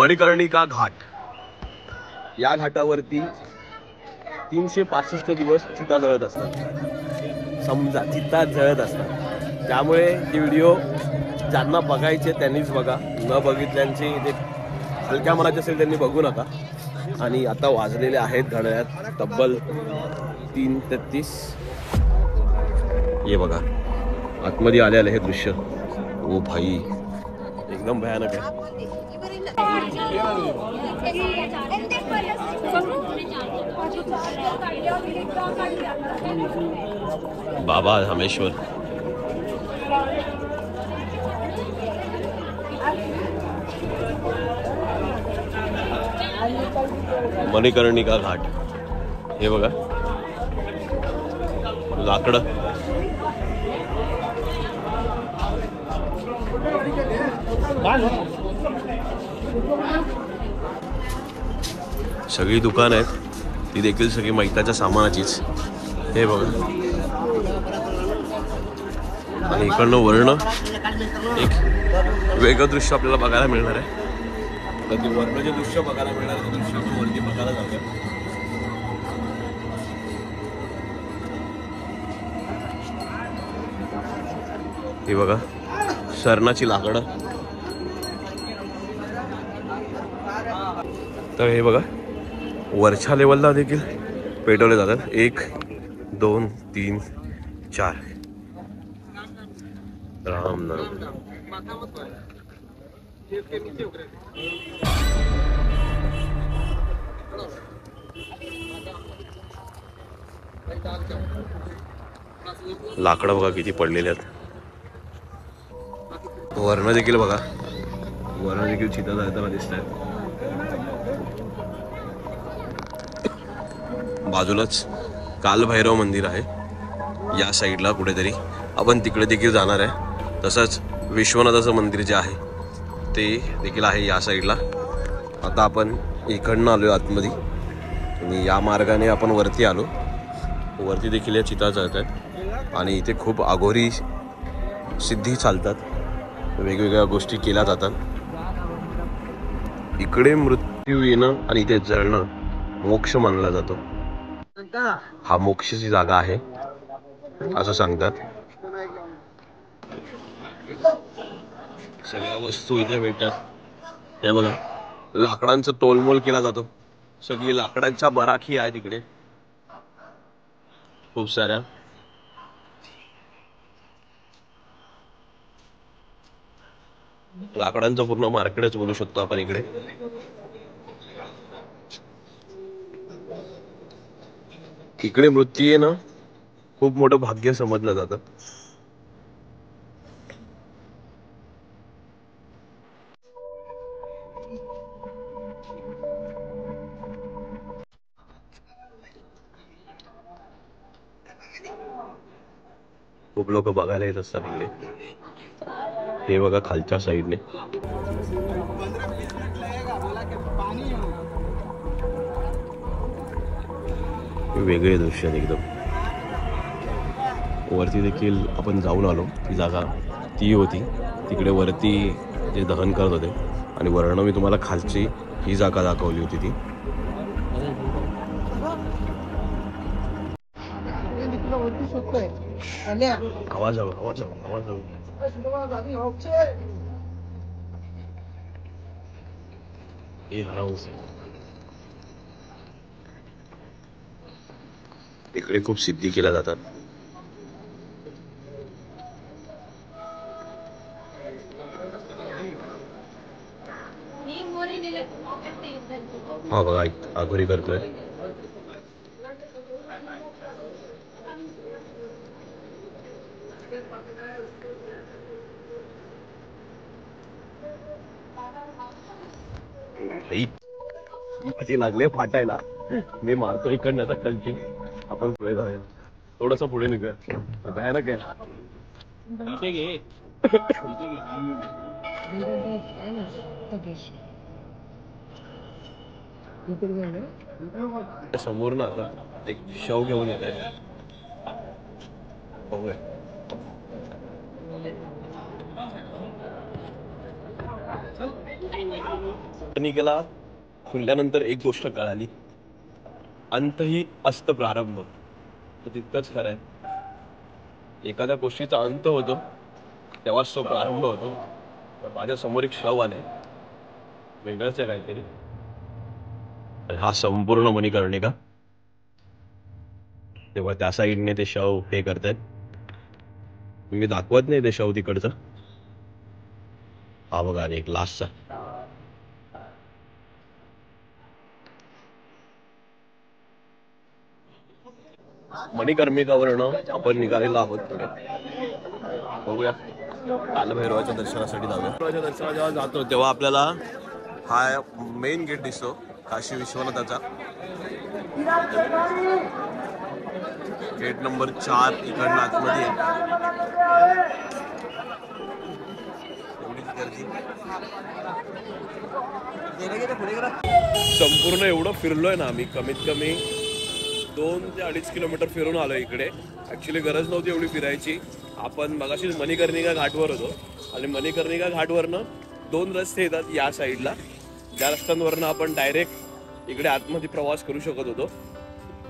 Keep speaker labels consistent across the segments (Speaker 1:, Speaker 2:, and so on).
Speaker 1: मणिकर्णिका घाट, या घाटावरती 365 दिवस चिता जळत असतात. समजा चिता जळत असतात, त्यामुळे हे व्हिडिओ ज्यांना बघायचे त्यांनीच बघा, न बघितल्यांचे जे हलक्या मनाचे असेल त्यांनी बघू नका. आणि आता वाजलेले आहेत घड्याळात तब्बल 3:33. हे बघा आतमध्ये आलेलं हे दृश्य, ओ भाई एकदम भयानक आहे. बाबा रामेश्वर, मणिकर्णिका घाट, हे बघा लाकडं, सगळी दुकान आहेत, ती देखील सगळी मैताच्या सामानाचीच. हे बघा, आणि इकडनं वर्ण एक वेगळं दृश्य आपल्याला बघायला मिळणार आहे. तर ते वर्ण जे दृश्य बघायला मिळणार आहे ते दृश्य आपण वरती बघायला जाऊया. हे बघा शरणाची लाकडं. तर हे बघा वरच्या लेवलला देखील पेटवले जातात. 1 2 3 4. राम नाम. लाकडं बघा किती पडलेले आहेत. वर्ण देखील बघा, वर्ण देखील चिता जाताना दिसत आहेत. बाजूलाच कालभैरव मंदिर आहे या साईडला कुठेतरी, आपण तिकडे देखील जाणार आहे. तसंच विश्वनाथाचं मंदिर जे आहे ते देखील आहे या साईडला. आता आपण इकडनं आलो आतमध्ये आणि या मार्गाने आपण वरती आलो. वरती देखील या चिता जळत आहेत आणि इथे खूप अघोरी सिद्धी चालतात, वेगवेगळ्या गोष्टी केल्या जातात. इकडे मृत्यू येणं आणि इथे जळणं मोक्ष मानला जातो. हा मोक्षाची जागा आहे असं सांगतात. सगळ्या वस्तू इथे भेटतात. हे बघा लाकडांचा तोलमोल केला जातो. सगळी लाकडांच्या बराखी आहे तिकडे खूप साऱ्या. लाकडांचं पूर्ण मार्केटच बोलू शकतो आपण इकडे. इकडे मृत्यू येणं खूप मोठं भाग्य समजलं जातं. खूप लोक बघायला येत असतात इकडे. हे बघा खालच्या साईडने वेगळे दृश्य आहेत एकदम. वरती देखील आपण जाऊन आलो. ती जागा ती होती, तिकडे वरती जे दहन करत होते आणि वर्ण मी तुम्हाला खालची ही जागा दाखवली होती. ती आवाज इकडे खूप सिद्धी केल्या जातात. हा बघा आघोरी करतोय. लागले फाटायला. मी मारतो इकडनं आता कलची. आपण पुढे जाऊया, थोडस पुढे निघूया. भयानक आहे. समोर ना आता एक शव घेऊन येत आहे. बघूया. निघाला खुलल्यानंतर एक गोष्ट कळाली, अंत ही असत प्रारंभ. तर तितकंच खरं आहे. एखाद्या गोष्टीचा अंत होतो तेव्हाच तो प्रारंभ होतो. माझ्या समोर एक शव आले, वेगळंच आहे काहीतरी. हा संपूर्ण मणिकर्णिका. तेव्हा त्या साईडने ते शव हे करतायत. मी दाखवत नाही ते शव तिकडचं. हा बघा एक लास्टचा. मणिकर्णिकावरनं आपण निघालेलो आहोत पुढे. बघूया कालभैरवाच्या दर्शनासाठी जाऊया. दर्शनाला जेव्हा जातो तेव्हा आपल्याला हा मेन गेट दिसतो काशी विश्वनाथाचा. गेट नंबर 4 इकडनं आतमध्ये. संपूर्ण एवढं फिरलोय ना आम्ही, कमीत कमी 2 ते 2.5 किलोमीटर फिरून आलो इकडे. ऍक्च्युली गरज नव्हती एवढी फिरायची. आपण मगाशीच मणिकर्णिका घाटवर होतो आणि मणिकर्णिका घाटवरनं 2 रस्ते येतात या साईडला. ज्या रस्त्यांवरनं आपण डायरेक्ट इकडे आतमध्ये प्रवास करू शकत होतो.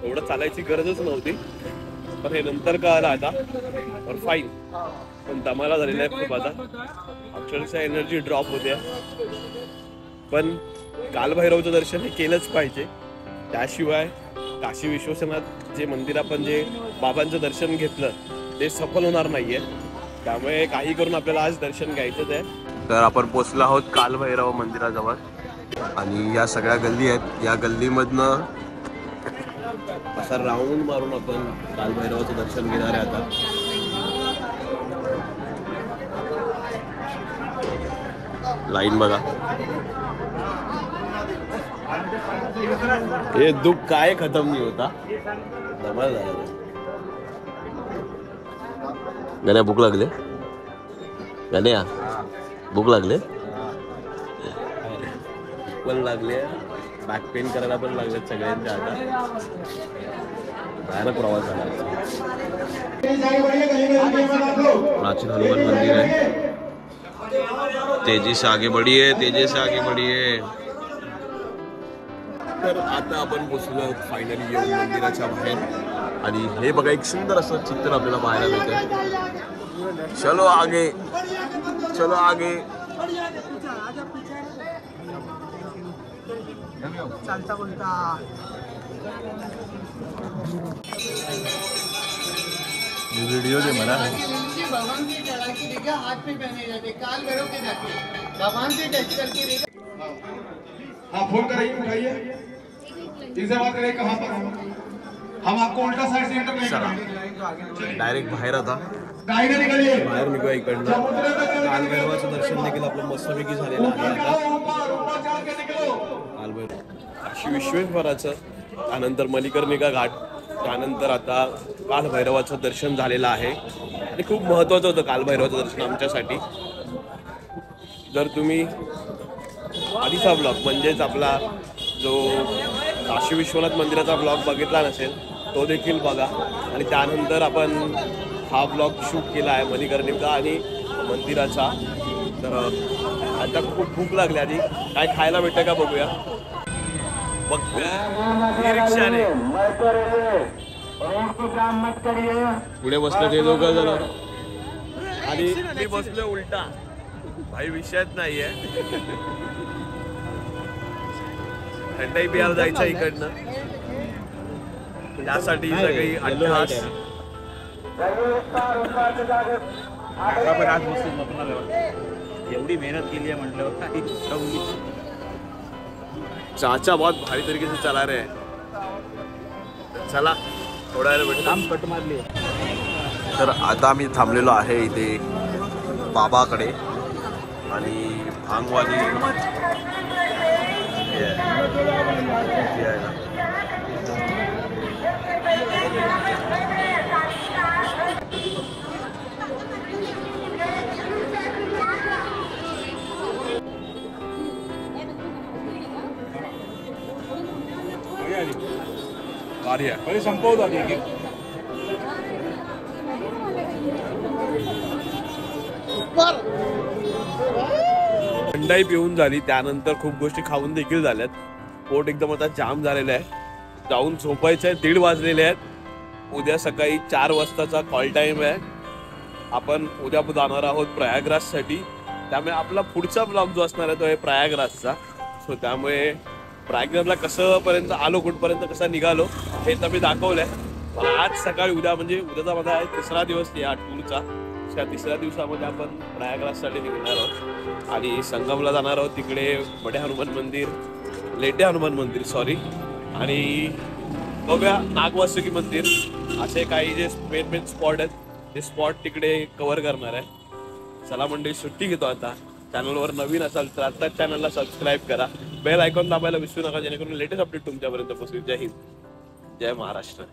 Speaker 1: एवढं चालायची गरजच नव्हती. पण हे नंतर कळालं आता. और फाईन पण दमाला झालेला आहे खूप आता. अक्षरशः एनर्जी ड्रॉप होते. पण कालभैरवचं दर्शन हे केलंच पाहिजे. त्याशिवाय काशी विश्वनाथ जे मंदिर आपण जे बाबांचं दर्शन घेतलं ते सफल होणार नाहीये. त्यामुळे काही करून आपल्याला आज दर्शन घ्यायचंच आहे. तर आपण पोचलो आहोत कालभैरव मंदिराजवळ आणि या सगळ्या गल्ली आहेत. या गल्लीमधनं असा राऊंड मारून आपण कालभैरवाचं दर्शन घेणार आहे आता. लाईन बघा. हे दुःख काय खतम नाही होता. धमाल झाला. गण्या भूक लागले. गण्या भूक लागले. पण लागले. बॅक पेन करायला पण लागले सगळ्यांच्या आता. भयानक प्रवास झाला. प्राचीन हनुमान मंदिर आहे. तेजी से आगे बढ़िए, तेजी से आगे बढ़िए. तर आता आपण पोचलो फायनली येऊन मंदिराच्या बाहेर आणि हे बघा एक सुंदर असं चित्र आपल्याला पाहायला मिळतं. चलो आगे, चलो आगे. चालता बोलता वीडियो दे मला. भगवान की चढ़ा के देखा, हाथ पे पहने जाते, काल भैरव के जाते, भगवान से टच करके देखा. हाँ फोन कराइए, उठाइए. इनसे बात करें कहाँ पर हम आपको उल्टा साइड से एंटर करेंगे. डायरेक्ट बाहेर आता. बाहेर निघूया इकडनं. कालभैरवाचं दर्शन देखील आपलं मस्तपैकी झालेलं आहे आता. कालभैरव काशी विश्वेश्वराचं, त्यानंतर मणिकर्णिका घाट, त्यानंतर आता कालभैरवाचं दर्शन झालेलं आहे आणि खूप महत्त्वाचं होतं कालभैरवाचं दर्शन आमच्यासाठी. जर तुम्ही आधीचा ब्लॉग म्हणजेच आपला जो काशी विश्वनाथ मंदिराचा ब्लॉग बघितला नसेल तो देखील बघा. आणि त्यानंतर आपण हा ब्लॉग शूट केला आहे मणिकर्णिका आणि मंदिराचा. तर आता खूप भूक लागली. आधी काय खायला भेटतं का बघूया. रिक्षाने पुढे बसलं ते दोघं जण आणि मी बसलो उलटा. भाई विषयच नाहीये. थंडाई पियाला जायचं इकडनं. त्यासाठी सगळी अट्टहास.
Speaker 2: पण आज एवढी मेहनत केली आहे म्हटलं.
Speaker 1: चाचा बहुत भारी तरीके से चला रहे हैं. चला थोडा वेळ भेटू.
Speaker 2: काम कट मारली.
Speaker 1: तर आता आम्ही थांबलेलो आहे इथे बाबाकडे आणि भांगवाली
Speaker 2: संपवतो
Speaker 1: थंडाई पिऊन झाली, त्यानंतर खूप गोष्टी खाऊन देखील झाल्यात. पोट एकदम आता जाम झालेलं आहे. जाऊन झोपायचं आहे. 1:30 वाजलेले आहेत. उद्या सकाळी 4 वाजताचा कॉल टाइम आहे. आपण उद्या जाणार आहोत प्रयागराजसाठी. त्यामुळे आपला पुढचा ब्लॉग जो असणार आहे तो आहे प्रयागराजचा. सो त्यामुळे प्रयागराजला कसं पर्यंत आलो, कुठपर्यंत कसा निघालो हे तर मी दाखवलंय. पण आज सकाळी उद्या म्हणजे उद्याचा माझा आहे 3रा दिवस या टूरचा. त्या 3ऱ्या दिवसामध्ये आपण प्रयागराजसाठी निघणार आहोत आणि संगमला जाणार आहोत. तिकडे बडे हनुमान मंदिर, लेटे हनुमान मंदिर सॉरी, आणि बघूया नागवासुकी मंदिर, असे काही जे मेन स्पॉट आहेत ते स्पॉट तिकडे कव्हर करणार आहे. चला मंडळी, सुट्टी घेतो आता. चॅनलवर नवीन असाल तर आता चॅनलला सबस्क्राईब करा, बेल आयकॉन दाबायला विसरू नका, जेणेकरून लेटेस्ट अपडेट तुमच्यापर्यंत पोहोचेल. जय हिंद, जय महाराष्ट्र.